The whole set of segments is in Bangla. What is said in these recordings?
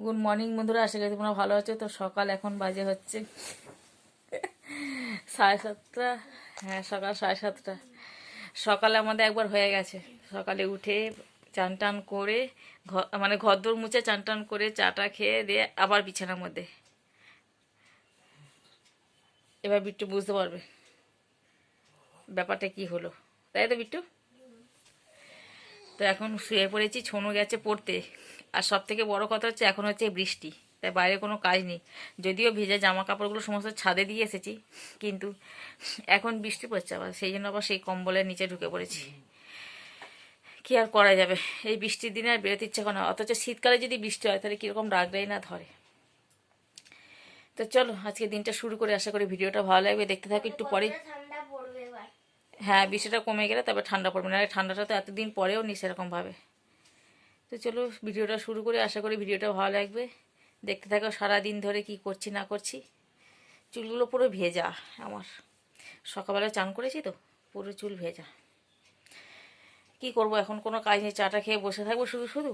গুড মর্নিং বন্ধুরা, আশা করি তোমরা ভালো আছো। তো সকাল এখন বাজে হচ্ছে 7:30। হ্যাঁ, সকাল 7:30। সকালে আমাদের একবার হয়ে গেছে। সকালে উঠে চান টান করে মানে ঘরদোর মুছে চান টান করে চাটা খেয়ে দিয়ে আবার বিছানার মধ্যে। এবার বিট্টু বুঝতে পারবে ব্যাপারটা কি হলো, তাই তো বিট্টু? তো এখন শুয়ে পড়েছি, ছোনু গেছে পড়তে। আর সব থেকে বড় কথা হচ্ছে এখন হচ্ছে বৃষ্টি, তাই বাইরে কোনো কাজ নেই। যদিও ভেজা জামা কাপড়গুলো সমস্ত ছাদে দিয়ে এসেছি, কিন্তু এখন বৃষ্টি পড়ছে আবার, সেই জন্য আবার সেই কম্বলের নিচে ঢুকে পড়েছি। কি আর করা যাবে, এই বৃষ্টির দিনে আর বেরোতে ইচ্ছা করে না। অথচ শীতকালে যদি বৃষ্টি হয় তাহলে কীরকম রাগটাই না ধরে। তো চলো আজকে দিনটা শুরু করে, আশা করি ভিডিওটা ভালো লাগবে, দেখতে থাকো একটু পরে। হ্যাঁ, বৃষ্টিটা কমে গেলে তবে ঠান্ডা পড়বে, না ঠান্ডাটা তো এতদিন পরেও নি সেরকমভাবে। তো চলো ভিডিওটা শুরু করে, আশা করি ভিডিওটা ভালো লাগবে, দেখতে থাকো। সারাদিন ধরে কি করছি না করছি। চুলগুলো পুরো ভেজা আমার, সকালবেলা চান করেছি তো পুরো চুল ভেজা। কি করব, এখন কোনো কাজ নেই, চাটা খেয়ে বসে থাকবো শুধু শুধু।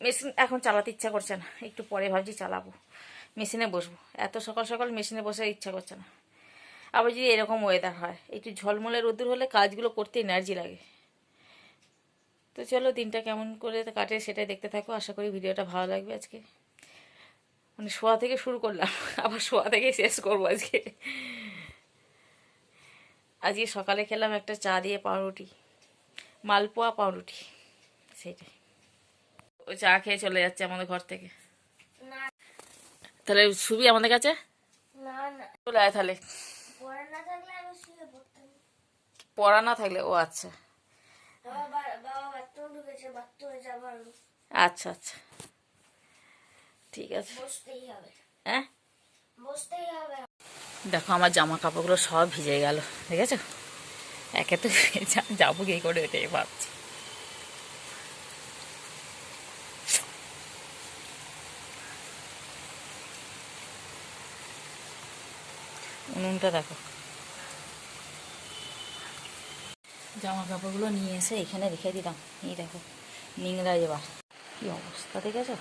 মেশিন এখন চালাতে ইচ্ছা করছে না, একটু পরে ভাবছি চালাবো, মেশিনে বসবো। এত সকাল সকাল মেশিনে বসে ইচ্ছা করছে না। আবার যদি এরকম ওয়েদার হয়, একটু ঝলমলে রোদ্দুর হলে কাজগুলো করতে এনার্জি লাগে। তো চলো দিনটা কেমন করে কাটে সেটাই দেখতে থাকো, আশা করি ভিডিওটা ভালো লাগবে আজকে। মানে শোয়া থেকে শুরু করলাম, আবার শোয়া থেকে শেষ করবো আজকে। আজকে সকালে খেলাম একটা চা দিয়ে পাউরুটি, মালপোয়া পাউরুটি, সেইটাই। ও চা খেয়ে চলে যাচ্ছে আমাদের ঘর থেকে। তাহলে শুবি আমাদের কাছে? চলে আয় তাহলে। পড়া না থাকলে, ও আচ্ছা আচ্ছা আচ্ছা, ঠিক আছে। হ্যাঁ, দেখো আমার জামা কাপড়গুলো সব ভিজে গেল, ঠিক আছে? একে তো যাবো কি করে এটাই ভাবছি। উনুনটা দেখো। জামা কাপড়গুলো নিয়ে এসে এখানে রেখে দিলাম, এই দেখো নিংড়া এবার কি অবস্থা, দেখেছো?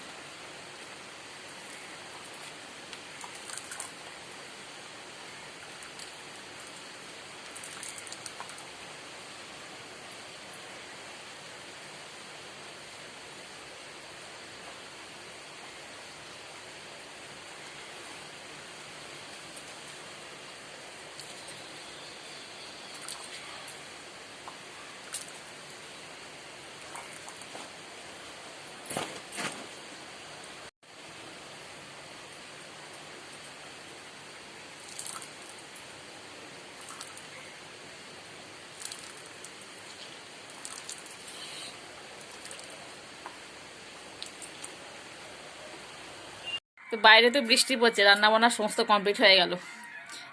তো বাইরে তো বৃষ্টি পড়ছে, রান্না বান্না সমস্ত কমপ্লিট হয়ে গেল।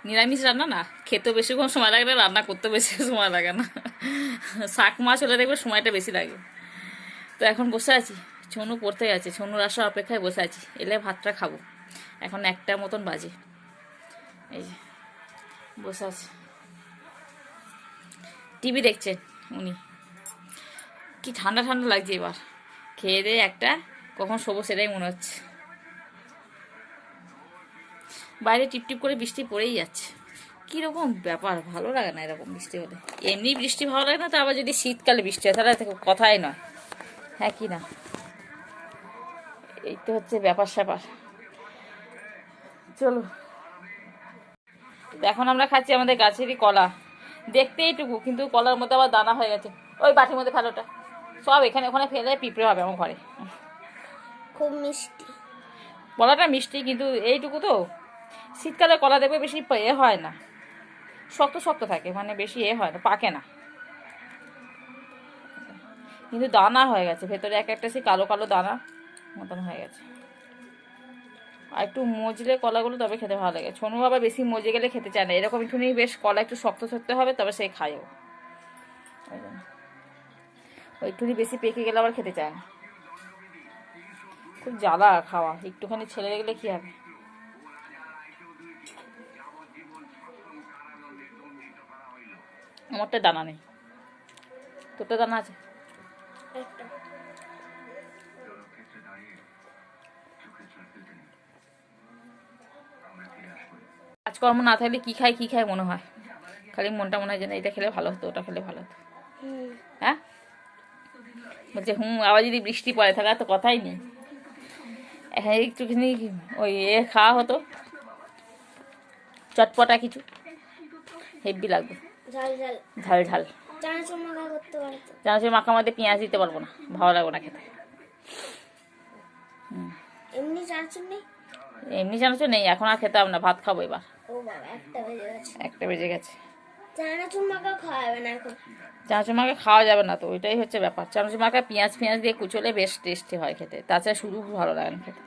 নিরামিষ রান্না না, খেতেও বেশিক্ষণ সময় লাগে না, রান্না করতেও বেশি সময় লাগে না। শাক মাছ হলে দেখবে সময়টা বেশি লাগে। তো এখন বসে আছি, ছনু পড়তে গেছে, ছনুর আসার অপেক্ষায় বসে আছি, এলে ভাতটা খাবো। এখন 1টা মতন বাজে, এই যে বসে আছে, টিভি দেখছেন উনি। কি ঠান্ডা ঠান্ডা লাগছে এবার, খেয়ে দিয়ে একটা কখন শোবো সেটাই মনে হচ্ছে। বাইরে টিপটিপ করে বৃষ্টি পড়েই যাচ্ছে, কীরকম ব্যাপার, ভালো লাগে না এরকম বৃষ্টি হলে। এমনি বৃষ্টি ভালো লাগে না, তো আবার যদি শীতকালে বৃষ্টি হয় তাহলে কথাই নয়, হ্যাঁ কি না? এই তো হচ্ছে ব্যাপার স্যাপার। চলো, এখন আমরা খাচ্ছি আমাদের গাছেরই কলা, দেখতে এইটুকু, কিন্তু কলার মধ্যে আবার দানা হয়ে গেছে। ওই বাটির মধ্যে ফেলোটা, সব এখানে ওখানে ফেলে পিঁপড়ে হবে আমার ঘরে। খুব মিষ্টি কলাটা, মিষ্টি কিন্তু এইটুকু তো। শীতকালে কলা দেখবে বেশি এ হয় না, শক্ত শক্ত থাকে, মানে বেশি এ হয় না, পাকে না, কিন্তু দানা হয়ে গেছে ভেতরে, এক একটা সেই কালো কালো দানা মতন হয়ে গেছে। আর একটু মজলে কলাগুলো তবে খেতে ভালো লাগে। ছোনু আবার বেশি মজে গেলে খেতে চায় না, এরকম একটুখানি বেশ কলা একটু শক্ত শক্ত হবে তবে সে খায়ও। ওই একটুখানি বেশি পেকে গেলে আবার খেতে চায় না, খুব জ্বালা খাওয়া, একটুখানি ছেড়ে গেলে কি হবে। আমারটা দানা নেই, তোরটা দানা আছে? কাজকর্ম না থাকলে কী খায় মনে হয়, খালি মনটা মনে হয় যে না এটা খেলে ভালো হতো, ওটা খেলে ভালো হতো। হ্যাঁ বলছে আবার যদি বৃষ্টি পড়ে তাহলে আর তো কথাই নেই। হ্যাঁ একটুখানি ওই খাওয়া হতো চটপটা কিছু, হেভি লাগবে, ঝাল ঝাল। চানাচুর মাখা মধ্যে পেঁয়াজ দিতে পারবো না, ভালো লাগবে না খেতে। এমনি চানাচুর নেই, এখন আর খেতে হবে না, ভাত খাবো এবার। 1টা বেজে গেছে। চানাচুর মাখা খাওয়া যাবে না তো, ওইটাই হচ্ছে ব্যাপার। চানাচুর মাখা পেঁয়াজ দিয়ে কুচলে বেশ টেস্টি হয় খেতে, তাছাড়া শুধু ভালো লাগে না খেতে।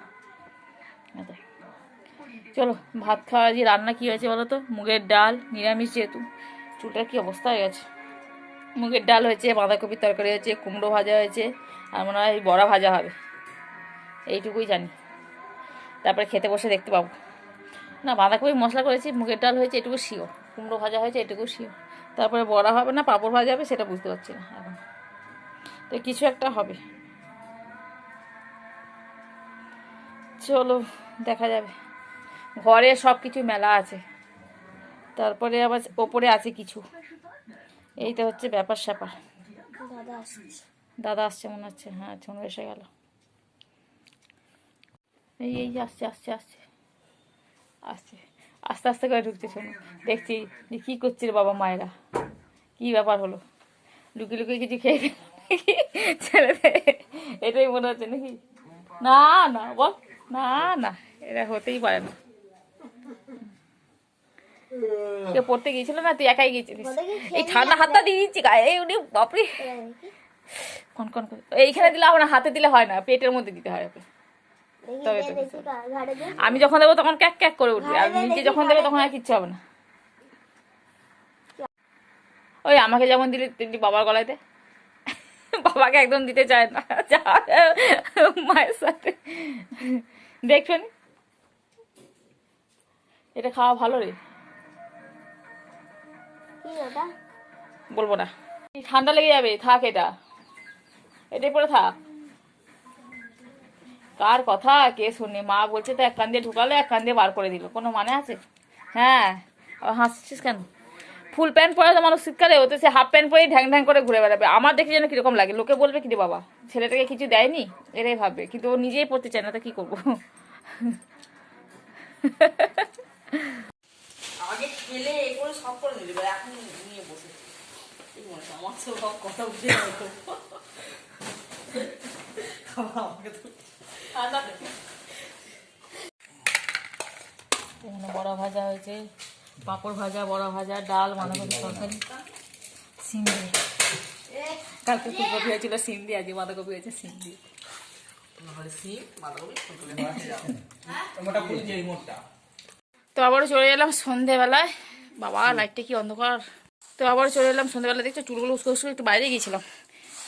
চলো ভাত খাওয়া। যে রান্না কী হয়েছে বলো তো? মুগের ডাল, নিরামিষ যেহেতু। চুলটার কী অবস্থা হয়ে গেছে। মুগের ডাল হয়েছে, বাঁধাকপির তরকারি হয়েছে, কুমড়ো ভাজা হয়েছে, আর মনে হয় বড়া ভাজা হবে, এইটুকুই জানি। তারপরে খেতে বসে দেখতে পাবো। না বাঁধাকপি মশলা করেছি, মুগের ডাল হয়েছে এটুকু শিওর, কুমড়ো ভাজা হয়েছে এটুকু শিওর। তারপরে বড়া হবে না পাঁপড় ভাজা হবে সেটা বুঝতে পারছি না এখন, তো কিছু একটা হবে। চলো দেখা যাবে। ঘরে সব কিছু মেলা আছে, তারপরে আবার ওপরে আছে কিছু, এইটা হচ্ছে ব্যাপার স্যাপার। দাদা আসছে মনে হচ্ছে, হ্যাঁ ছুনু এসে গেল। এই আসছে আসছে আসছে আসছে, আস্তে আস্তে করে ঢুকছে শোনো। দেখছি যে কী করছে রে বাবা মায়েরা, কী ব্যাপার হলো, লুকিয়ে লুকিয়ে কিছু খেয়ে ছেলেদের, এটাই মনে হচ্ছে নাকি? না না বল, না না এটা হতেই পারে না। কেউ পড়তে গিয়েছিল না, তুই একাই গিয়েছিলিস? এই ঠান্ডা হাতটা দিয়ে দিচ্ছি গায়ে, এই উনি বাপরে কন কন করে। এইখানে দিলে হবে না, হাতে দিলে হয় না, পেটের মধ্যে দিতে হয় ওকে। তবে তো আমি যখন দেবো তখন ক্যাক ক্যাক করে উঠবে, আর নিজে যখন দেবে তখন আর কিচ্ছু হবে না। ওই আমাকে যেমন দিলি তুই বাবার গলায় দে, বাবাকে একদম দিতে চায় না মায়ের সাথে। দেখছো নি এটা খাওয়া ভালো রে, বলবো না, ঠান্ডা লেগে যাবে, থাক এটাই পরে থাক। কার কথা কে শুনে? মা বলছে তো এক কান দিয়ে ঢুকালো এক কান দিয়ে বার করে দিল, কোনো মানে আছে? হ্যাঁ হাসছিস কেন? ফুল প্যান্ট পরে তো মানুষ শীতকালে, ওতে সে হাফ প্যান্ট পরেই ঢ্যাং ঢ্যাং করে ঘুরে বেড়াবে। আমার দেখে যেন কিরকম লাগে, লোকে বলবে কি রে বাবা ছেলেটাকে কিছু দেয়নি, এটাই ভাববে, কিন্তু ও নিজেই পড়তে চায় না, তো কি করবো। আগে খেলে করে সব করে নিল, এখন নিয়ে বসে আমার সব কথা বুঝে এখানে বড়া ভাজা হয়েছে, পাঁপড় ভাজা, বড়া ভাজা, ডাল, বাঁধাকপির তরকারি, সিম দিয়ে। কালকে ফুলকপি হয়েছিল সিম দিয়ে, আজকে বাঁধাকপি হয়েছে সিম দিয়ে। তো আবারও চলে এলাম সন্ধেবেলায়, বাবা লাইটটা কি অন্ধকার। তো আবারও চলে এলাম সন্ধেবেলা, দেখছো চুলগুলো উস্কো উস্কো, একটু বাইরে গিয়েছিলাম,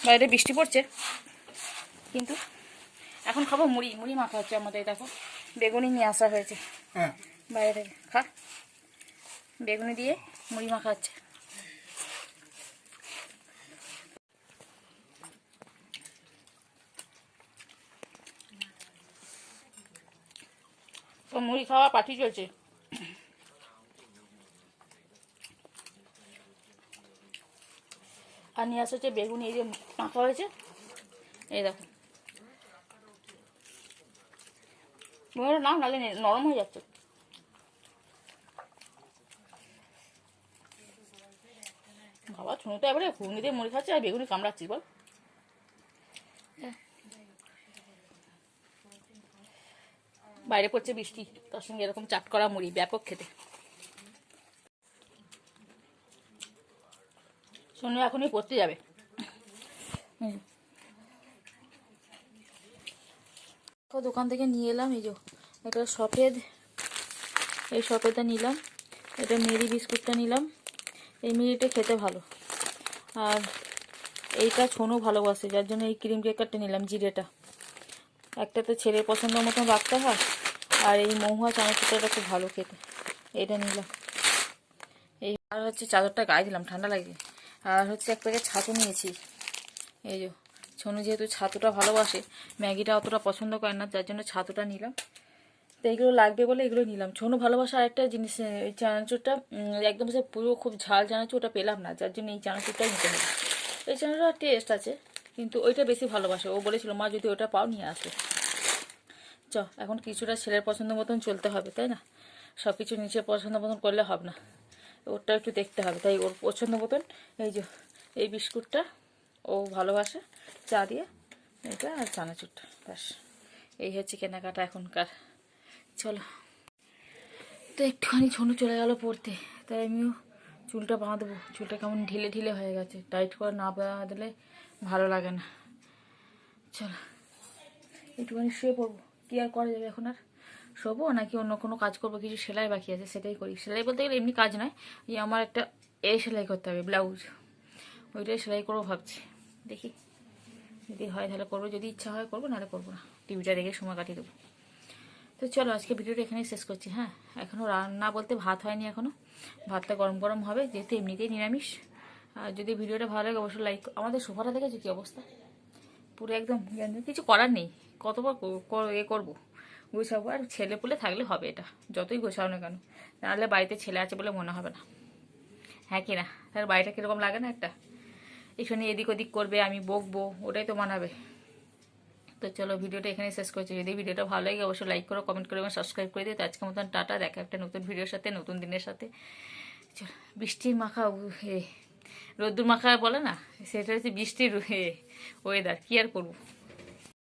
বাইরে বৃষ্টি পড়ছে, কিন্তু এখন খাবো মুড়ি। মুড়ি মাখা হচ্ছে আমাদের, দেখো বেগুনি নিয়ে আসা হয়েছে বাইরে থেকে, খা বেগুনি দিয়ে মুড়ি মাখা হচ্ছে। তো মুড়ি খাওয়া পার্টি চলছে। আর নিয়ে আসা হচ্ছে বেগুনি, এই যে মাখা হয়েছে, এই দেখো না নালে নরম হয়ে যাচ্ছে। বাবা শুনো তো এবারে ঘুগনি দিয়ে মুড়ি খাচ্ছে আর বেগুনি কামড়াচ্ছিস বল। বাইরে পড়ছে বৃষ্টি, তার সঙ্গে এরকম চাট করা মুড়ি, ব্যাপক খেতে। শোনো এখনই পড়তে যাবে, দোকান থেকে নিয়ে এলাম এই যে এটা সফেদ, এই সফেদটা নিলাম, এটা মেরি বিস্কুটটা নিলাম, এই মেরিটা খেতে ভালো, আর এইটা ছোনো ভালোবাসে যার জন্য এই ক্রিম ক্রেকারটা নিলাম, জিরেটা। একটা তো ছেলের পছন্দ মতন রাখতে হয়, আর এই মহুয়া চানাচুরটা খুব ভালো খেতে, এটা নিলাম। এই আর হচ্ছে চাদরটা গায়ে দিলাম, ঠান্ডা লাগে। আর হচ্ছে এক প্যাকেট ছাতু নিয়েছি, এই যে ছোনু যেহেতু ছাতুটা ভালোবাসে, ম্যাগিটা অতটা পছন্দ করে না, যার জন্য ছাতুটা নিলাম। তো এইগুলো লাগবে বলে এগুলো নিলাম। ছোনো ভালোবাসা আরেকটা জিনিস, এই চানাচুরটা একদম সে পুরো খুব ঝাল চানাচুর ওটা পেলাম না, যার জন্য এই চানাচুরটাই নিতে হবে। এই চানাচুরটা টেস্ট আছে কিন্তু ওইটা বেশি ভালোবাসে। ও বলেছিল মা যদি ওটা পাও নিয়ে আসবে। এখন কিছুটা ছেলের পছন্দ মতন চলতে হবে, তাই না? সব কিছু নিজের পছন্দ মতন করলে হবে না, ওরটা একটু দেখতে হবে। তাই ওর পছন্দ মতন এই যে এই বিস্কুটটা ও ভালোবাসে, চা দিয়ে এটা আর চানাচুরটা, ব্যাস এই হচ্ছে কেনাকাটা এখনকার। চলো, তো একটুখানি ছোনো চলে গেল পড়তে, তাই আমিও চুলটা বাঁধবো। চুলটা কেমন ঢিলে ঢিলে হয়ে গেছে, টাইট করে না বাঁধলে ভালো লাগে না। চলো একটুখানি শুয়ে পড়বো, কী আর করা যাবে এখন। আর শোবো নাকি অন্য কোনো কাজ করবো? কিছু সেলাই বাকি আছে সেটাই করি। সেলাই বলতে গেলে এমনি কাজ নয়, এই আমার একটা সেলাই করতে হবে, ব্লাউজ, ওইটাই সেলাই করবো ভাবছি। দেখি যদি হয় তাহলে করবো, যদি ইচ্ছা হয় করবো, নাহলে করবো না, টিভিটা রেখে সময় কাটিয়ে দেবো। তো চলো আজকে ভিডিওটা এখানেই শেষ করছি। হ্যাঁ, এখনও রান্না বলতে ভাত হয়নি এখনও, ভাতটা গরম গরম হবে যেহেতু এমনিতেই নিরামিষ। আর যদি ভিডিওটা ভালো লাগে অবশ্যই লাইক। আমাদের সোফাটা দেখেছো কী অবস্থা, পুরো একদম কিছু করার নেই, কতবার করবো গুছাবো। আর ছেলে পুলে থাকলে হবে, এটা যতই গোছাও না কেন, নাহলে বাড়িতে ছেলে আছে বলে মনে হবে না, হ্যাঁ কি না? তার বাড়িটা কীরকম লাগে না একটা, এখানে এদিক ওদিক করবে, আমি বকবো, ওটাই তো মানাবে। তো চলো ভিডিওটা এখানে শেষ করছি। যদি ভিডিওটা ভালো লাগে অবশ্যই লাইক করো, কমেন্ট করো এবং সাবস্ক্রাইব করে দিও। তো আজকের মতন টাটা, দেখা একটা নতুন ভিডিওর সাথে, নতুন দিনের সাথে। চলো, বৃষ্টির মাখা রোদ্দুর মাখা বলে না, সেটা হচ্ছে বৃষ্টির ওয়েদার, কি আর করবো।